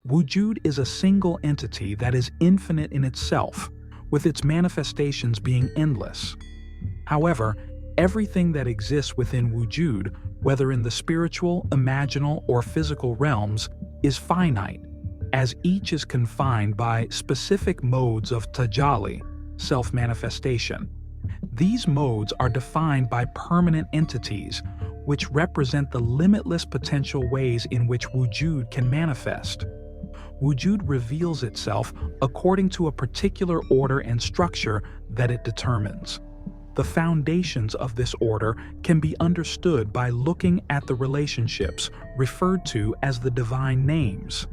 Wujud is a single entity that is infinite in itself, with its manifestations being endless. However, everything that exists within Wujud, whether in the spiritual, imaginal, or physical realms, is finite, as each is confined by specific modes of tajalli, self-manifestation. These modes are defined by permanent entities, which represent the limitless potential ways in which Wujud can manifest. Wujud reveals itself according to a particular order and structure that it determines. The foundations of this order can be understood by looking at the relationships referred to as the divine names.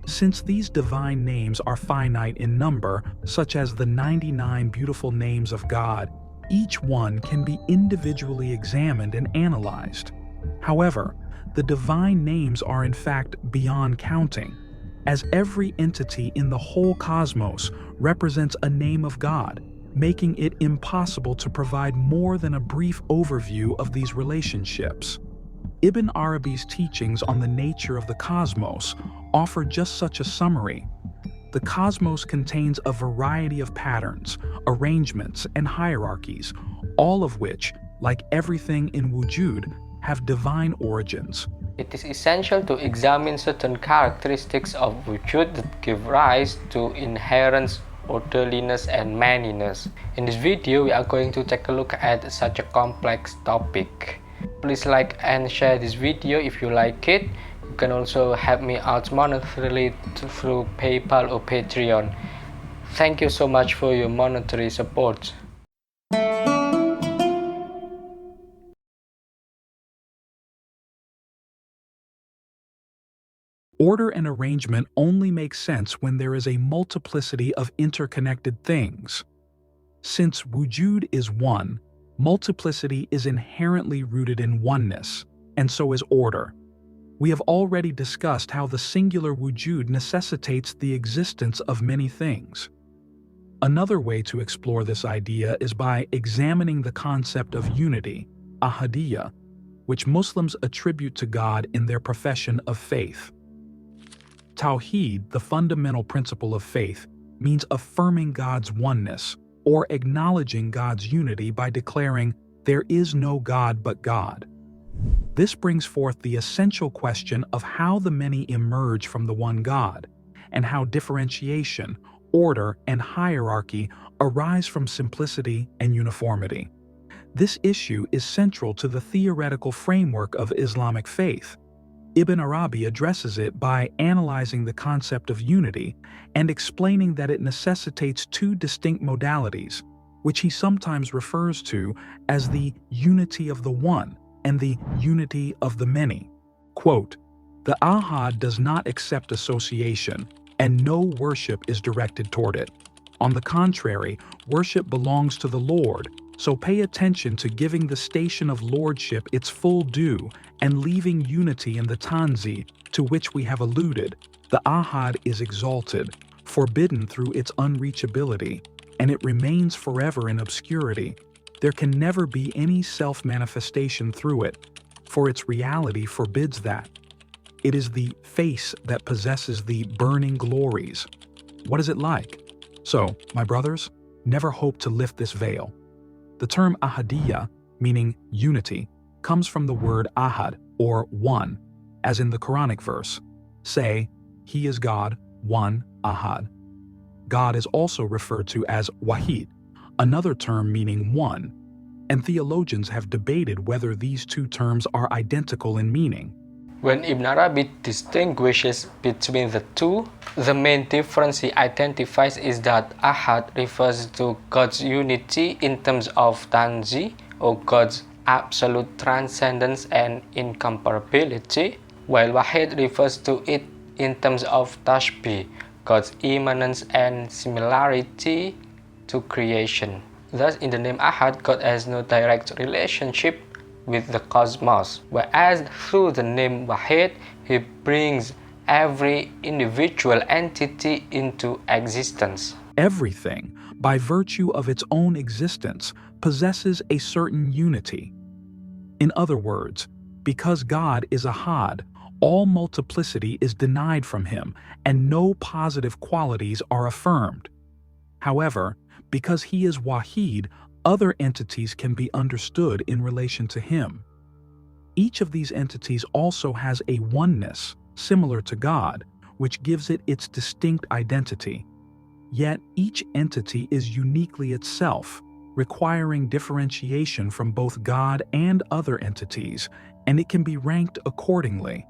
Since these divine names are finite in number, such as the 99 beautiful names of God, each one can be individually examined and analyzed. However, the divine names are in fact beyond counting, as every entity in the whole cosmos represents a name of God, making it impossible to provide more than a brief overview of these relationships. Ibn Arabi's teachings on the nature of the cosmos offer just such a summary. The cosmos contains a variety of patterns, arrangements, and hierarchies, all of which, like everything in Wujud, have divine origins. It is essential to examine certain characteristics of Wujud that give rise to inherent orderliness and manyness. In this video, we are going to take a look at such a complex topic. Please like and share this video if you like it. You can also help me out monetarily through PayPal or Patreon. Thank you so much for your monetary support. Order and arrangement only make sense when there is a multiplicity of interconnected things. Since Wujud is one, multiplicity is inherently rooted in oneness, and so is order. We have already discussed how the singular Wujud necessitates the existence of many things. Another way to explore this idea is by examining the concept of unity, ahadiyya, which Muslims attribute to God in their profession of faith. Tawheed, the fundamental principle of faith, means affirming God's oneness, or acknowledging God's unity by declaring, "There is no God but God." This brings forth the essential question of how the many emerge from the one God, and how differentiation, order, and hierarchy arise from simplicity and uniformity. This issue is central to the theoretical framework of Islamic faith. Ibn Arabi addresses it by analyzing the concept of unity and explaining that it necessitates two distinct modalities, which he sometimes refers to as the unity of the one and the unity of the many. Quote, "The Ahad does not accept association, and no worship is directed toward it. On the contrary, worship belongs to the Lord, so pay attention to giving the station of lordship its full due and leaving unity in the tanzi, to which we have alluded. The Ahad is exalted, forbidden through its unreachability, and it remains forever in obscurity. There can never be any self-manifestation through it, for its reality forbids that. It is the face that possesses the burning glories. What is it like? So, my brothers, never hope to lift this veil." The term ahadiyya, meaning unity, comes from the word ahad, or one, as in the Quranic verse. Say, "He is God, one, ahad." God is also referred to as wahid, another term meaning one, and theologians have debated whether these two terms are identical in meaning. When Ibn Arabi distinguishes between the two, the main difference he identifies is that Ahad refers to God's unity in terms of tanzi, or God's absolute transcendence and incomparability, while Wahid refers to it in terms of tashbih, God's immanence and similarity to creation. Thus, in the name Ahad, God has no direct relationship with the cosmos, whereas through the name Wahid, he brings every individual entity into existence. Everything, by virtue of its own existence, possesses a certain unity. In other words, because God is ahad, all multiplicity is denied from him and no positive qualities are affirmed. However, because he is Wahid, other entities can be understood in relation to him. Each of these entities also has a oneness, similar to God, which gives it its distinct identity. Yet each entity is uniquely itself, requiring differentiation from both God and other entities, and it can be ranked accordingly.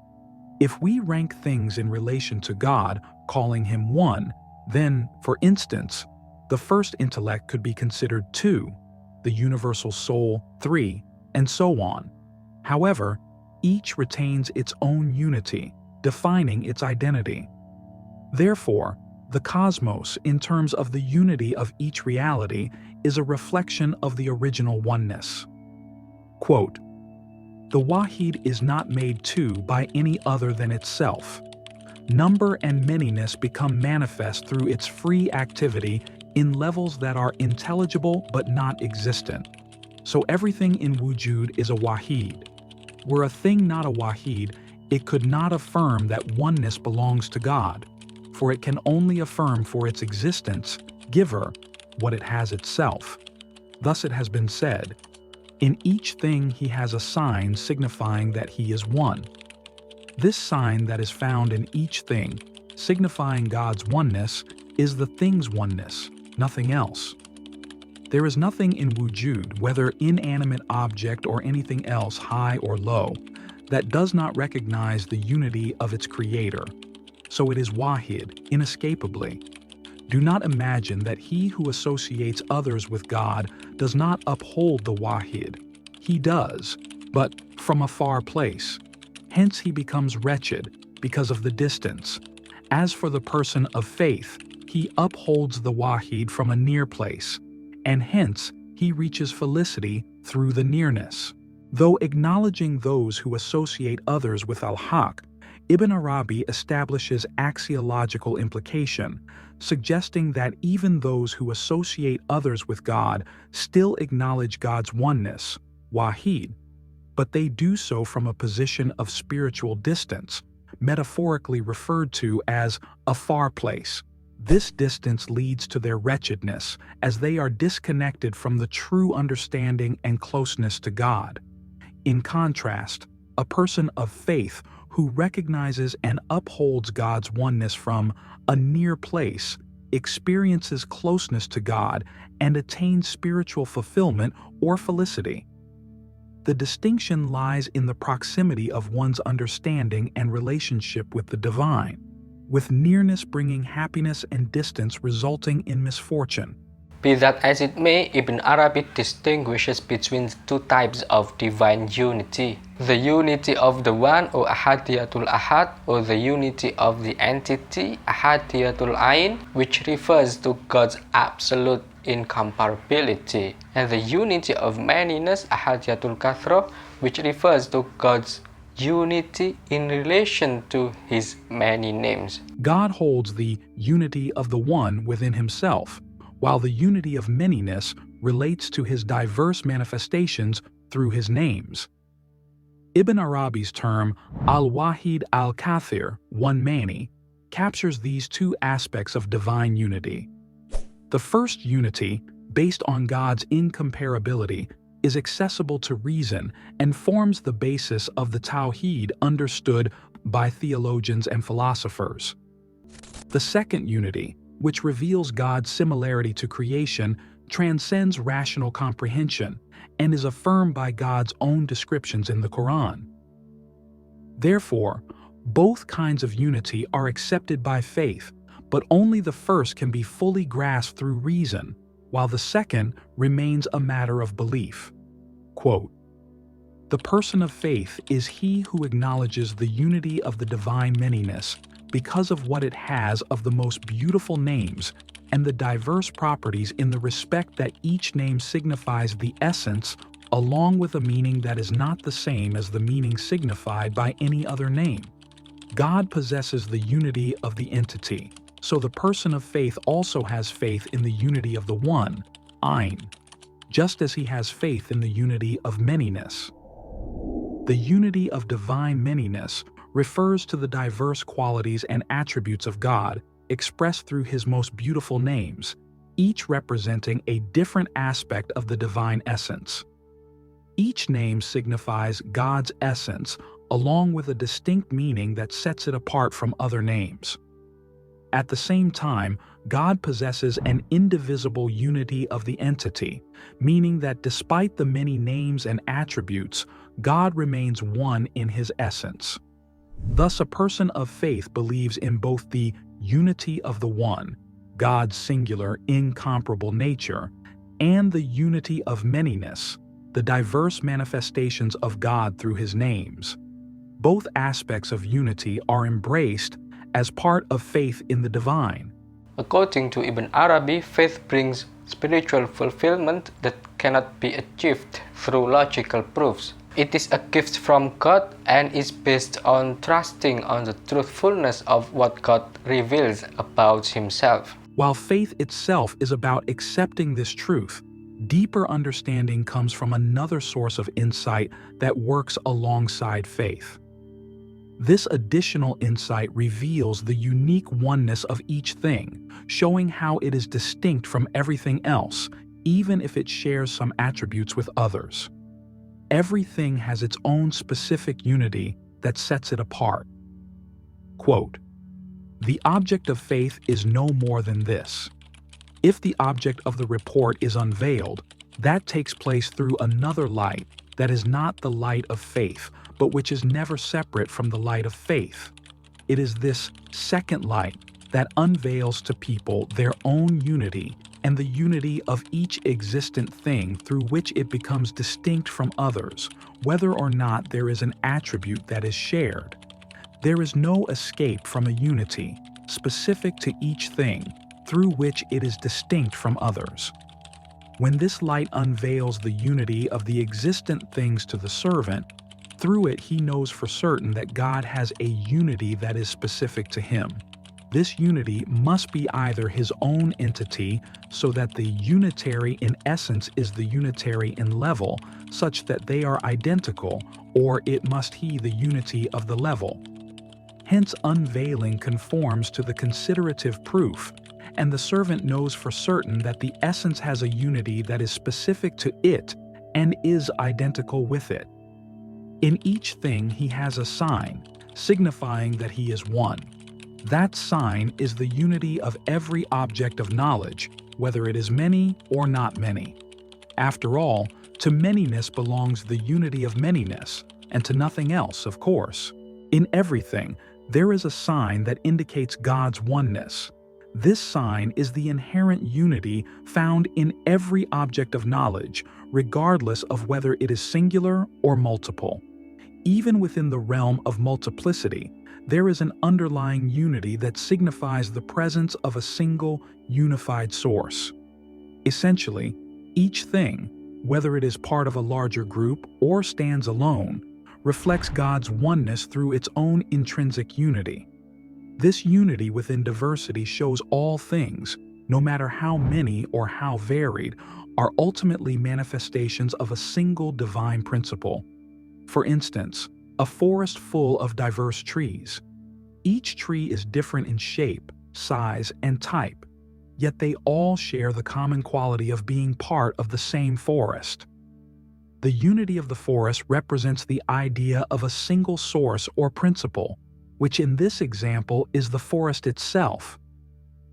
If we rank things in relation to God, calling him one, then, for instance, the first intellect could be considered 2, the universal soul 3, and so on. However, each retains its own unity, defining its identity. Therefore, the cosmos, in terms of the unity of each reality, is a reflection of the original oneness. Quote, "The Wahid is not made two by any other than itself. Number and manyness become manifest through its free activity in levels that are intelligible but not existent. So everything in wujud is a Wahid. Were a thing not a Wahid, it could not affirm that oneness belongs to God, for it can only affirm for its existence, giver, what it has itself. Thus it has been said, in each thing he has a sign signifying that he is one. This sign that is found in each thing, signifying God's oneness, is the thing's oneness, nothing else. There is nothing in wujud, whether inanimate object or anything else high or low, that does not recognize the unity of its creator. So it is Wahid, inescapably. Do not imagine that he who associates others with God does not uphold the Wahid. He does, but from a far place. Hence he becomes wretched because of the distance. As for the person of faith, he upholds the Wahid from a near place, and hence he reaches felicity through the nearness. Though acknowledging those who associate others with Al-Haq, Ibn Arabi establishes axiological implication, suggesting that even those who associate others with God still acknowledge God's oneness, Wahid, but they do so from a position of spiritual distance, metaphorically referred to as a far place. This distance leads to their wretchedness, as they are disconnected from the true understanding and closeness to God. In contrast, a person of faith who recognizes and upholds God's oneness from a near place experiences closeness to God and attains spiritual fulfillment or felicity. The distinction lies in the proximity of one's understanding and relationship with the divine, with nearness bringing happiness and distance resulting in misfortune. Be that as it may, Ibn Arabi distinguishes between two types of divine unity. The unity of the One, or Ahadiyatul Ahad, or the unity of the entity, Ahadiyatul Ain, which refers to God's absolute incomparability, and the unity of manyness, Ahadiyatul Kathra, which refers to God's unity in relation to his many names. God holds the unity of the One within himself, while the unity of manyness relates to his diverse manifestations through his names. Ibn Arabi's term al-Wahid al-Kathir, one many, captures these two aspects of divine unity. The first unity, based on God's incomparability, is accessible to reason and forms the basis of the Tawheed understood by theologians and philosophers. The second unity, which reveals God's similarity to creation, transcends rational comprehension and is affirmed by God's own descriptions in the Quran. Therefore, both kinds of unity are accepted by faith, but only the first can be fully grasped through reason, while the second remains a matter of belief. Quote, "The person of faith is he who acknowledges the unity of the divine manyness because of what it has of the most beautiful names and the diverse properties in the respect that each name signifies the essence along with a meaning that is not the same as the meaning signified by any other name. God possesses the unity of the entity, so the person of faith also has faith in the unity of the One, Ain, just as he has faith in the unity of manyness. The unity of divine manyness refers to the diverse qualities and attributes of God expressed through His most beautiful names, each representing a different aspect of the divine essence. Each name signifies God's essence, along with a distinct meaning that sets it apart from other names. At the same time, God possesses an indivisible unity of the entity, meaning that despite the many names and attributes, God remains one in His essence. Thus, a person of faith believes in both the unity of the One, God's singular, incomparable nature, and the unity of manyness, the diverse manifestations of God through His names. Both aspects of unity are embraced as part of faith in the divine. According to Ibn Arabi, faith brings spiritual fulfillment that cannot be achieved through logical proofs. It is a gift from God and is based on trusting on the truthfulness of what God reveals about Himself. While faith itself is about accepting this truth, deeper understanding comes from another source of insight that works alongside faith. This additional insight reveals the unique oneness of each thing, showing how it is distinct from everything else, even if it shares some attributes with others. Everything has its own specific unity that sets it apart. Quote, "The object of faith is no more than this. If the object of the report is unveiled, that takes place through another light that is not the light of faith, but which is never separate from the light of faith. It is this second light that unveils to people their own unity and the unity of each existent thing through which it becomes distinct from others, whether or not there is an attribute that is shared. There is no escape from a unity, specific to each thing, through which it is distinct from others. When this light unveils the unity of the existent things to the servant, through it he knows for certain that God has a unity that is specific to him. This unity must be either his own entity, so that the unitary in essence is the unitary in level, such that they are identical, or it must be the unity of the level. Hence, unveiling conforms to the considerative proof, and the servant knows for certain that the essence has a unity that is specific to it and is identical with it. In each thing he has a sign, signifying that he is one. That sign is the unity of every object of knowledge, whether it is many or not many. After all, to manyness belongs the unity of manyness, and to nothing else, of course. In everything, there is a sign that indicates God's oneness. This sign is the inherent unity found in every object of knowledge, regardless of whether it is singular or multiple. Even within the realm of multiplicity, there is an underlying unity that signifies the presence of a single, unified source. Essentially, each thing, whether it is part of a larger group or stands alone, reflects God's oneness through its own intrinsic unity. This unity within diversity shows all things, no matter how many or how varied, are ultimately manifestations of a single divine principle. For instance, a forest full of diverse trees. Each tree is different in shape, size, and type, yet they all share the common quality of being part of the same forest. The unity of the forest represents the idea of a single source or principle, which in this example is the forest itself.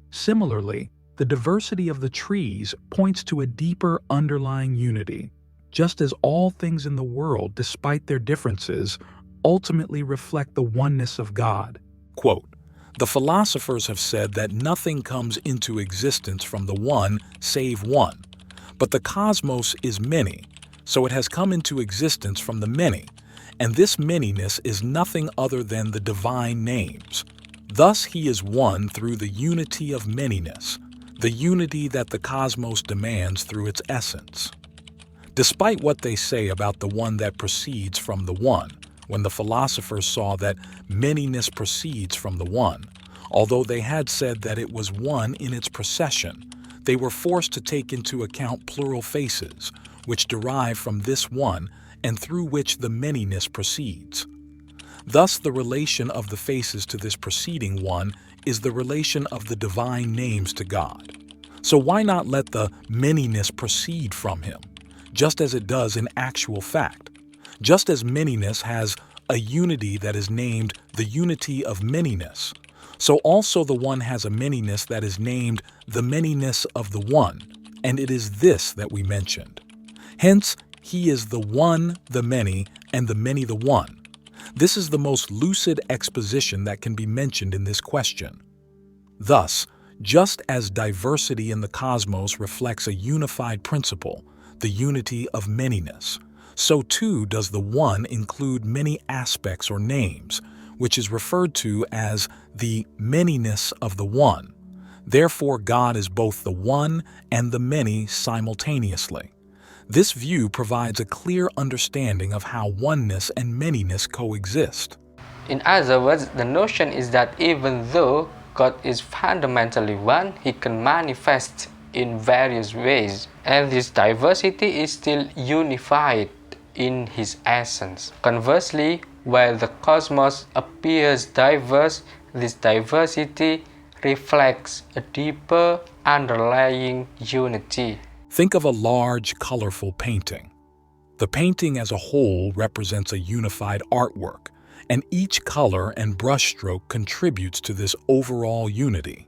Similarly, the diversity of the trees points to a deeper underlying unity, just as all things in the world, despite their differences, ultimately reflect the oneness of God. Quote, "The philosophers have said that nothing comes into existence from the one save one, but the cosmos is many, so it has come into existence from the many, and this manyness is nothing other than the divine names. Thus he is one through the unity of manyness, the unity that the cosmos demands through its essence." Despite what they say about the one that proceeds from the one, when the philosophers saw that manyness proceeds from the one, although they had said that it was one in its procession, they were forced to take into account plural faces, which derive from this one and through which the manyness proceeds. Thus, the relation of the faces to this preceding one is the relation of the divine names to God. So why not let the manyness proceed from him, just as it does in actual fact? Just as manyness has a unity that is named the unity of manyness, so also the one has a manyness that is named the manyness of the one, and it is this that we mentioned. Hence, he is the one, the many, and the many the one. This is the most lucid exposition that can be mentioned in this question. Thus, just as diversity in the cosmos reflects a unified principle, the unity of manyness, so too does the one include many aspects or names, which is referred to as the manyness of the one. Therefore, God is both the one and the many simultaneously. This view provides a clear understanding of how oneness and manyness coexist. In other words, the notion is that even though God is fundamentally one, he can manifest in various ways, and this diversity is still unified in his essence. Conversely, while the cosmos appears diverse, this diversity reflects a deeper underlying unity. Think of a large, colorful painting. The painting as a whole represents a unified artwork, and each color and brushstroke contributes to this overall unity.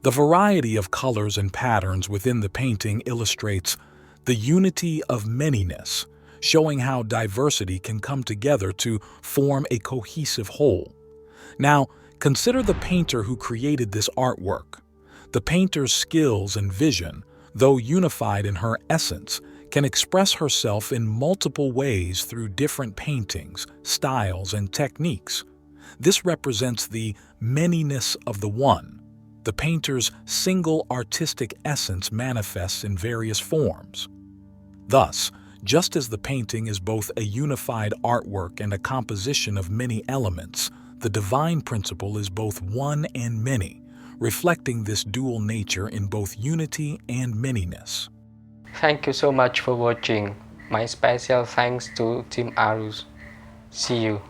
The variety of colors and patterns within the painting illustrates the unity of manyness, showing how diversity can come together to form a cohesive whole. Now, consider the painter who created this artwork. The painter's skills and vision, though unified in her essence, can express herself in multiple ways through different paintings, styles, and techniques. This represents the manyness of the one. The painter's single artistic essence manifests in various forms. Thus, just as the painting is both a unified artwork and a composition of many elements, the divine principle is both one and many, reflecting this dual nature in both unity and manyness. Thank you so much for watching. My special thanks to Team Arus. See you.